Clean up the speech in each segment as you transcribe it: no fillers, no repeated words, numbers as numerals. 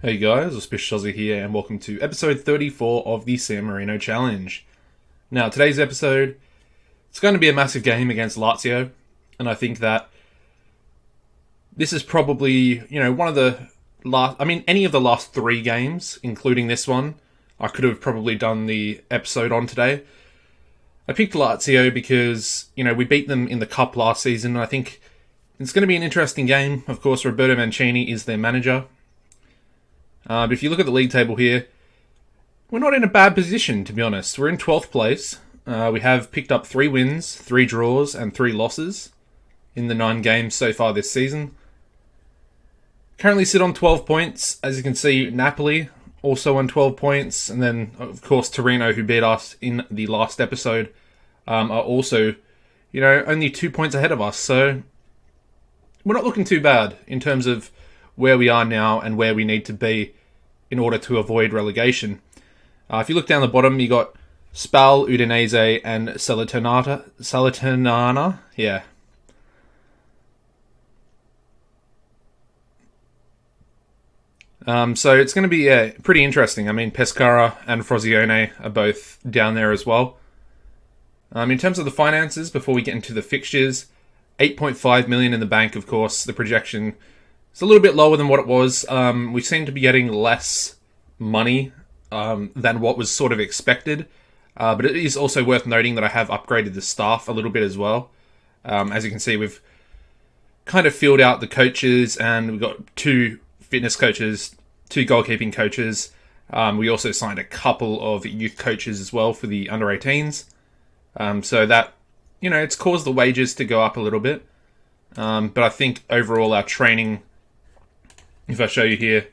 Hey guys, AuspiciousAussie here, and welcome to episode 34 of the San Marino Challenge. Now, today's episode, it's going to be a massive game against Lazio, and I think that this is probably, one of the any of the last three games, including this one, I could have probably done the episode on today. I picked Lazio because, we beat them in the Cup last season, and I think it's going to be an interesting game. Of course, Roberto Mancini is their manager. But if you look at the league table here, we're not in a bad position, to be honest. We're in 12th place. We have picked up 3 wins, 3 draws, and 3 losses in the 9 games so far this season. Currently sit on 12 points. As you can see, Napoli also on 12 points. And then, of course, Torino, who beat us in the last episode, are also, only 2 points ahead of us. So we're not looking too bad in terms of where we are now and where we need to be in order to avoid relegation. If you look down the bottom, you got Spal, Udinese, and Salernitana. Yeah. So it's going to be pretty interesting. I mean, Pescara and Frosinone are both down there as well. In terms of the finances, before we get into the fixtures, 8.5 million in the bank, of course. The projection is a little bit lower than what it was. We seem to be getting less money than what was sort of expected. But it is also worth noting that I have upgraded the staff a little bit as well. As you can see, we've kind of filled out the coaches, and we've got 2 fitness coaches, 2 goalkeeping coaches. We also signed a couple of youth coaches as well for the under-18s. So that, it's caused the wages to go up a little bit. But I think overall our training, if I show you here,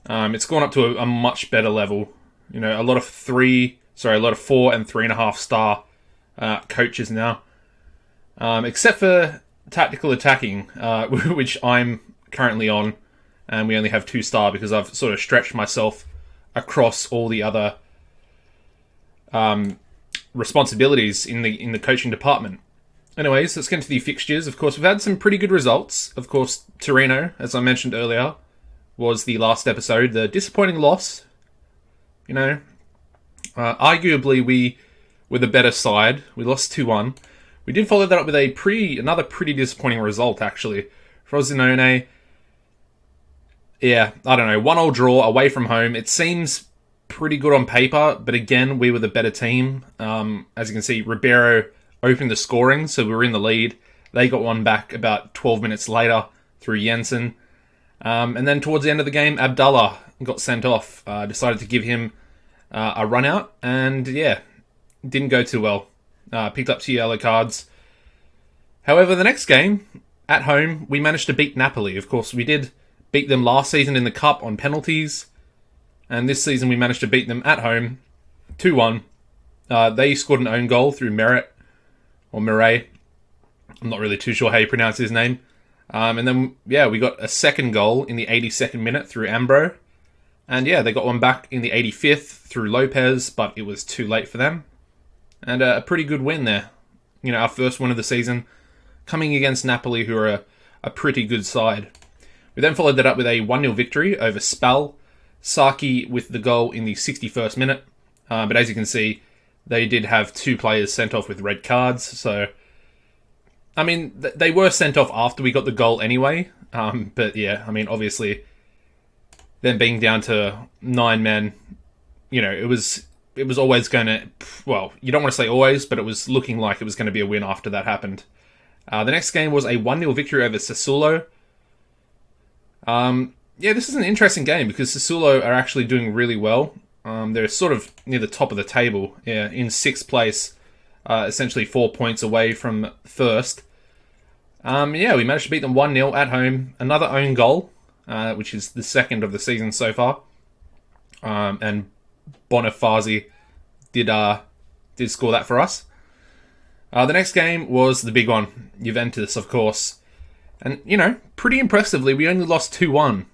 it's gone up to a much better level. A lot of 4 and 3.5 star coaches now. Except for tactical attacking, which I'm currently on, and we only have 2 star because I've sort of stretched myself across all the other responsibilities in the coaching department. Anyways, let's get into the fixtures. Of course, we've had some pretty good results. Of course, Torino, as I mentioned earlier, was the last episode. The disappointing loss. Arguably we were the better side. We lost 2-1. We did follow that up with another pretty disappointing result, actually. Frosinone, I don't know, 1-1 draw away from home. It seems pretty good on paper, but again, we were the better team. As you can see, Ribeiro opened the scoring, so we were in the lead. They got one back about 12 minutes later through Jensen. And then towards the end of the game, Abdallah got sent off. Decided to give him a run out, and didn't go too well. Picked up 2 yellow cards. However, the next game, at home, we managed to beat Napoli. Of course, we did beat them last season in the Cup on penalties, and this season we managed to beat them at home, 2-1. They scored an own goal through Mireille. I'm not really too sure how you pronounce his name. And then, we got a second goal in the 82nd minute through Ambro. And they got one back in the 85th through Lopez, but it was too late for them. And a pretty good win there. Our first win of the season, coming against Napoli, who are a pretty good side. We then followed that up with a 1-0 victory over Spal. Saki with the goal in the 61st minute. But as you can see, they did have 2 players sent off with red cards, so I mean, they were sent off after we got the goal anyway. But obviously, them being down to 9 men, it was always going to, well, you don't want to say always, but it was looking like it was going to be a win after that happened. The next game was a 1-0 victory over Sassuolo. This is an interesting game because Sassuolo are actually doing really well. They're sort of near the top of the table, in 6th place. Essentially 4 points away from first. We managed to beat them 1-0 at home. Another own goal, which is the second of the season so far. And Bonifazi did score that for us. The next game was the big one, Juventus, of course. And, pretty impressively, we only lost 2-1.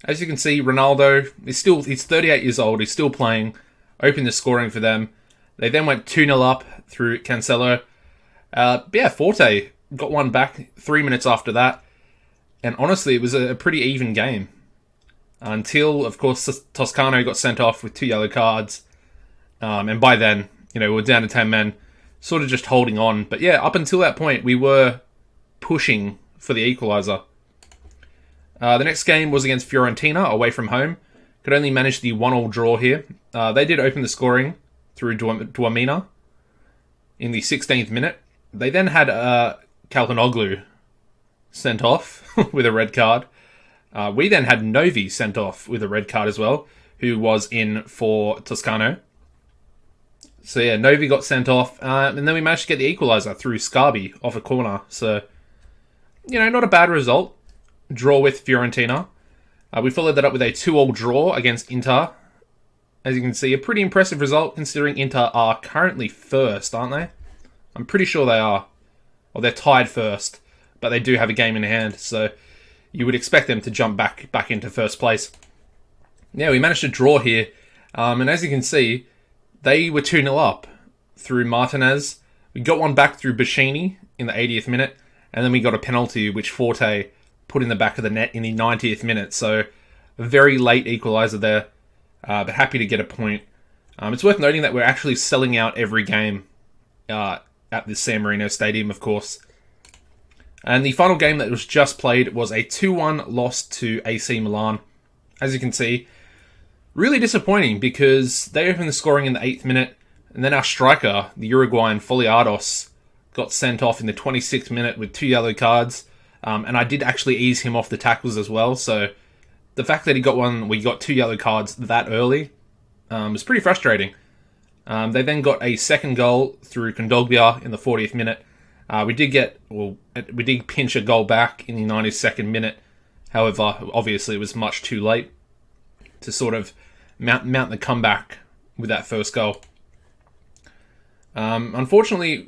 As you can see, Ronaldo, he's 38 years old, he's still playing, opened the scoring for them. They then went 2-0 up through Cancelo. Forte got one back 3 minutes after that. And honestly, it was a pretty even game. until, of course, Toscano got sent off with 2 yellow cards. And by then, we were down to 10 men, sort of just holding on. But yeah, up until that point, we were pushing for the equaliser. The next game was against Fiorentina, away from home. Could only manage the 1-1 draw here. They did open the scoring through Duamina in the 16th minute. They then had Kalhanoglu sent off with a red card. We then had Novi sent off with a red card as well, who was in for Toscano. So yeah, Novi got sent off, and then we managed to get the equaliser through Scarby off a corner. So, not a bad result. Draw with Fiorentina. We followed that up with a 2-2 draw against Inter. As you can see, a pretty impressive result considering Inter are currently first, aren't they? I'm pretty sure they are. Well, they're tied first, but they do have a game in hand, so you would expect them to jump back into first place. Yeah, we managed to draw here, and as you can see, they were 2-0 up through Martinez. We got one back through Bashini in the 80th minute, and then we got a penalty which Forte put in the back of the net in the 90th minute. So a very late equaliser there, but happy to get a point. It's worth noting that we're actually selling out every game at the San Marino Stadium, of course. And the final game that was just played was a 2-1 loss to AC Milan. As you can see, really disappointing because they opened the scoring in the 8th minute, and then our striker, the Uruguayan Foliados, got sent off in the 26th minute with 2 yellow cards. And I did actually ease him off the tackles as well. So the fact that we got 2 yellow cards that early was pretty frustrating. They then got a second goal through Kondogbia in the 40th minute. We did pinch a goal back in the 92nd minute. However, obviously it was much too late to sort of mount the comeback with that first goal. Unfortunately,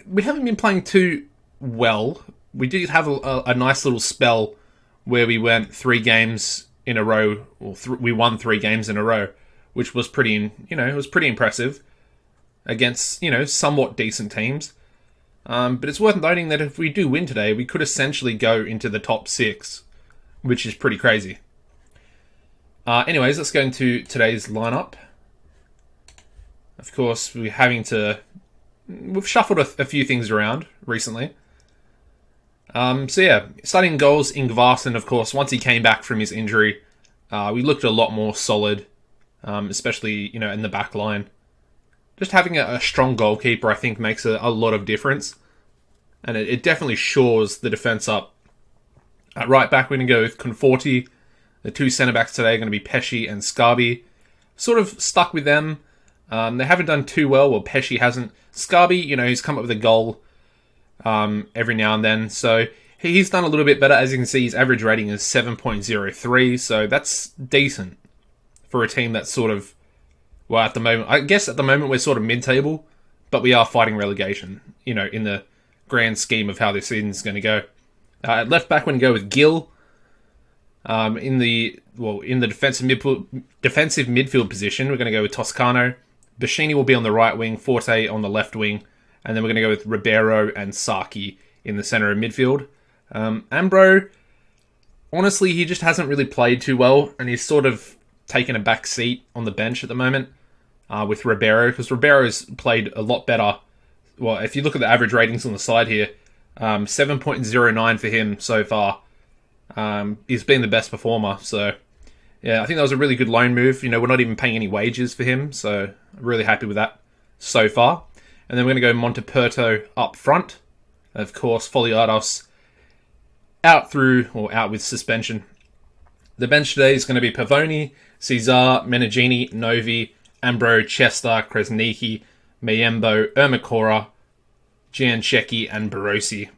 we haven't been playing too well. We did have a nice little spell where we went 3 games in a row, or we won 3 games in a row, which was pretty impressive against, somewhat decent teams. But it's worth noting that if we do win today, we could essentially go into the top 6, which is pretty crazy. Anyways, let's go into today's lineup. Of course, we've shuffled a few things around recently. Starting goals, Ingvarsson, of course, once he came back from his injury, we looked a lot more solid, especially, in the back line. Just having a strong goalkeeper, I think, makes a lot of difference. And it definitely shores the defence up. At right back, we're going to go with Conforti. The 2 centre-backs today are going to be Pesci and Scarby. Sort of stuck with them. They haven't done too well. Well, Pesci hasn't. Scarby, he's come up with a goal every now and then. So he's done a little bit better. As you can see, his average rating is 7.03. So that's decent for a team that's sort of, well, at the moment we're sort of mid-table, but we are fighting relegation, in the grand scheme of how this season's going to go. At left back, we're going to go with Gil. In the defensive midfield position, we're going to go with Toscano. Bashini will be on the right wing, Forte on the left wing, and then we're going to go with Ribeiro and Saki in the centre of midfield. Ambro, honestly, he just hasn't really played too well, and he's sort of taken a back seat on the bench at the moment with Ribeiro, because Ribeiro's played a lot better. Well, if you look at the average ratings on the side here, 7.09 for him so far. He's been the best performer, so yeah, I think that was a really good loan move. We're not even paying any wages for him, so I'm really happy with that so far. And then we're going to go Monteperto up front. Of course, Foliados out with suspension. The bench today is going to be Pavoni, Cesar, Meneghini, Novi, Ambro, Chester, Kresniki, Mayembo, Ermacora, Gianchecchi, and Barossi.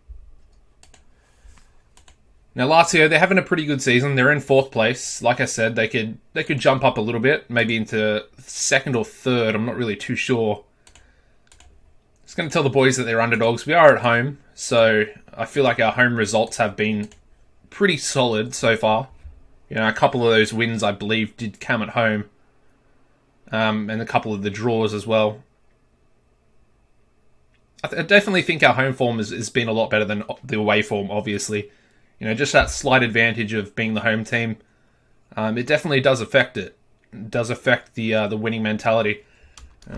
Now, Lazio, they're having a pretty good season. They're in 4th place. Like I said, they could jump up a little bit, maybe into 2nd or 3rd. I'm not really too sure. Just going to tell the boys that they're underdogs. We are at home, so I feel like our home results have been pretty solid so far. A couple of those wins, I believe, did come at home, and a couple of the draws as well. I definitely think our home form has been a lot better than the away form, obviously. Just that slight advantage of being the home team. It definitely does affect it. It does affect the winning mentality.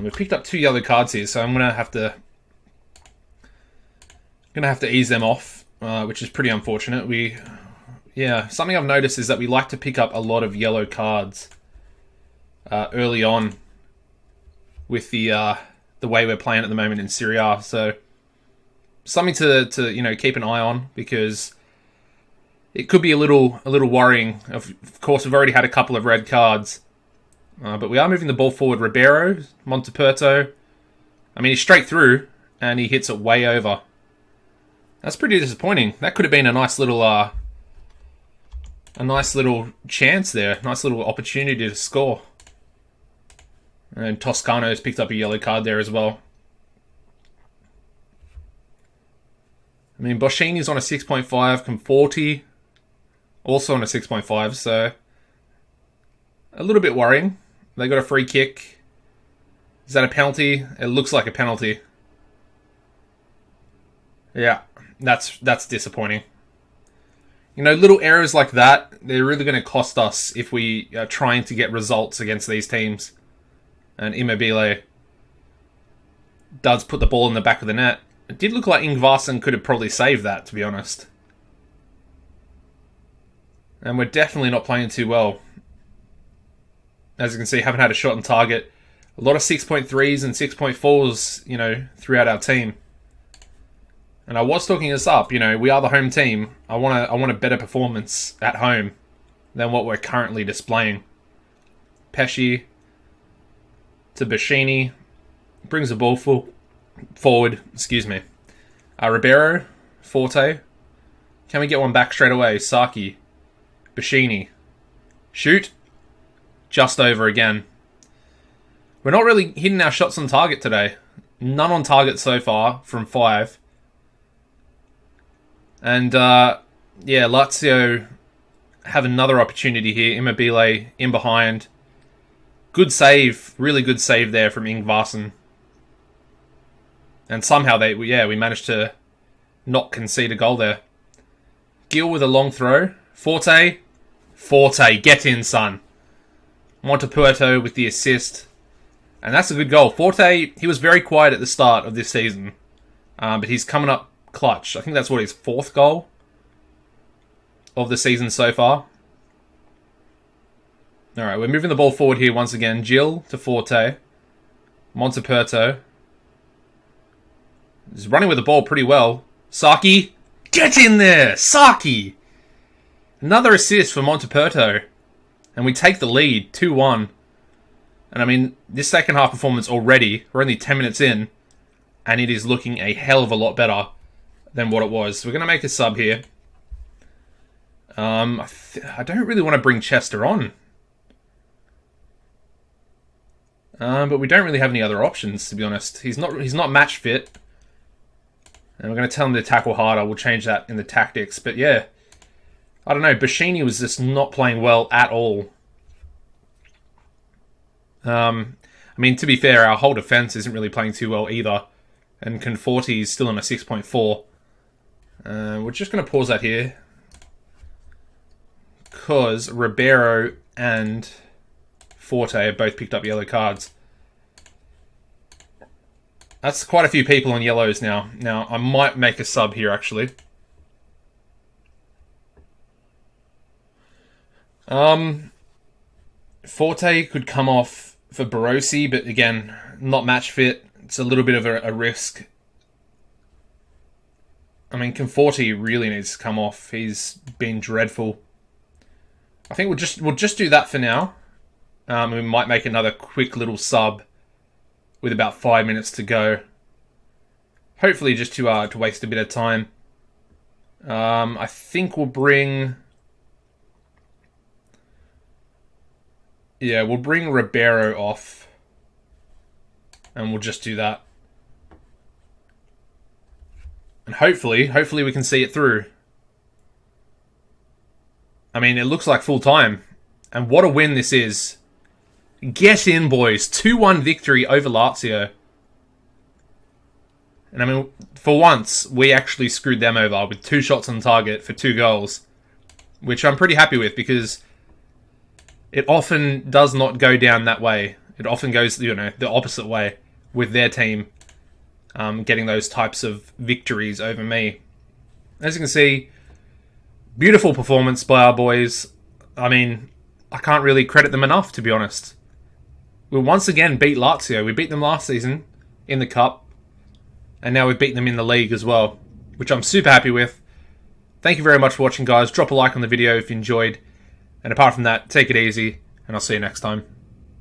We've picked up 2 yellow cards here, so I'm gonna have to ease them off, which is pretty unfortunate. Something I've noticed is that we like to pick up a lot of yellow cards early on with the way we're playing at the moment in Serie A. So something to keep an eye on, because it could be a little worrying. Of course, we've already had a couple of red cards, but we are moving the ball forward. Ribeiro, Montepurto. I mean, he's straight through and he hits it way over. That's pretty disappointing. That could have been a nice little chance there, nice little opportunity to score. And Toscano's picked up a yellow card there as well. I mean, Boschini's on a 6.5, Conforti also on a 6.5, so a little bit worrying. They got a free kick. Is that a penalty? It looks like a penalty. Yeah, that's disappointing. Little errors like that, they're really going to cost us if we are trying to get results against these teams. And Immobile does put the ball in the back of the net. It did look like Ingvarsen could have probably saved that, to be honest. And we're definitely not playing too well. As you can see, haven't had a shot on target. A lot of 6.3s and 6.4s, throughout our team. And I was talking this up, we are the home team. I want a better performance at home than what we're currently displaying. Pesci to Boschini. Brings the ball forward. Ribeiro, Forte. Can we get one back straight away? Saki. Boschini. Shoot. Just over again. We're not really hitting our shots on target today. None on target so far from 5. And, Lazio have another opportunity here. Immobile in behind. Good save. Really good save there from Ingvarsen. And somehow we managed to not concede a goal there. Gil with a long throw. Forte, get in, son. Montepurto with the assist. And that's a good goal. Forte, he was very quiet at the start of this season. But he's coming up clutch. I think that's his 4th goal of the season so far. Alright, we're moving the ball forward here once again. Gil to Forte. Montepurto. He's running with the ball pretty well. Saki, get in there! Saki! Another assist for Montepurto. And we take the lead, 2-1. And I mean, this second half performance already, we're only 10 minutes in, and it is looking a hell of a lot better than what it was. So we're going to make a sub here. I don't really want to bring Chester on. But we don't really have any other options, to be honest. He's not match fit. And we're going to tell him to tackle harder. We'll change that in the tactics. But yeah, I don't know. Boschini was just not playing well at all. I mean, to be fair, our whole defense isn't really playing too well either. And Conforti is still on a 6.4. We're just going to pause that here. Because Ribeiro and Forte have both picked up yellow cards. That's quite a few people on yellows now. Now, I might make a sub here, actually. Forte could come off for Barossi, but again, not match fit. It's a little bit of a risk. I mean, Conforti really needs to come off. He's been dreadful. I think we'll just do that for now. We might make another quick little sub with about 5 minutes to go. Hopefully just to waste a bit of time. I think we'll bring... Yeah, we'll bring Ribeiro off. And we'll just do that. And hopefully we can see it through. I mean, it looks like full time. And what a win this is. Get in, boys. 2-1 victory over Lazio. And I mean, for once, we actually screwed them over with 2 shots on target for 2 goals. Which I'm pretty happy with, because it often does not go down that way. It often goes, the opposite way with their team getting those types of victories over me. As you can see, beautiful performance by our boys. I mean, I can't really credit them enough, to be honest. We once again beat Lazio. We beat them last season in the Cup, and now we've beaten them in the league as well, which I'm super happy with. Thank you very much for watching, guys. Drop a like on the video if you enjoyed. And apart from that, take it easy, and I'll see you next time.